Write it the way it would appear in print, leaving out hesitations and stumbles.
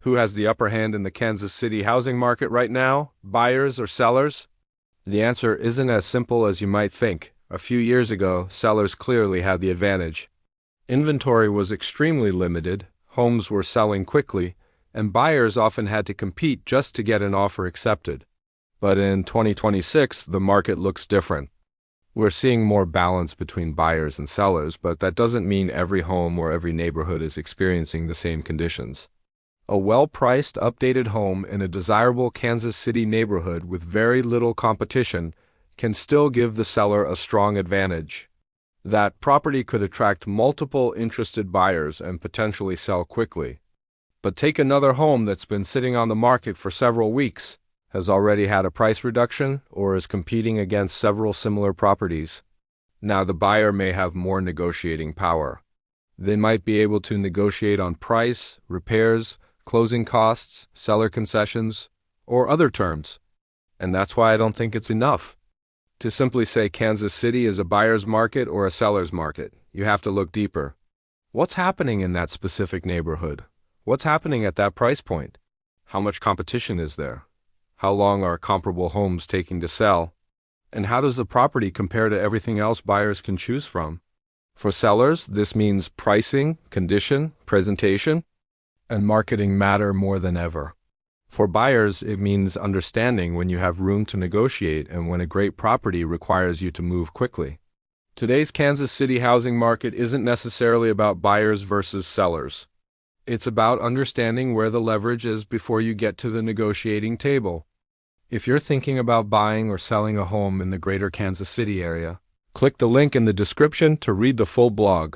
Who has the upper hand in the Kansas City housing market right now, buyers or sellers? The answer isn't as simple as you might think. A few years ago, sellers clearly had the advantage. Inventory was extremely limited, homes were selling quickly, and buyers often had to compete just to get an offer accepted. But in 2026, the market looks different. We're seeing more balance between buyers and sellers, but that doesn't mean every home or every neighborhood is experiencing the same conditions. A well-priced, updated home in a desirable Kansas City neighborhood with very little competition can still give the seller a strong advantage. That property could attract multiple interested buyers and potentially sell quickly. But take another home that's been sitting on the market for several weeks, has already had a price reduction, or is competing against several similar properties. Now the buyer may have more negotiating power. They might be able to negotiate on price, repairs, closing costs, seller concessions, or other terms. And that's why I don't think it's enough to simply say Kansas City is a buyer's market or a seller's market. You have to look deeper. What's happening in that specific neighborhood? What's happening at that price point? How much competition is there? How long are comparable homes taking to sell? And how does the property compare to everything else buyers can choose from? For sellers, this means pricing, condition, presentation, and marketing matter more than ever. For buyers, it means understanding when you have room to negotiate and when a great property requires you to move quickly. Today's Kansas City housing market isn't necessarily about buyers versus sellers. It's about understanding where the leverage is before you get to the negotiating table. If you're thinking about buying or selling a home in the greater Kansas City area, click the link in the description to read the full blog.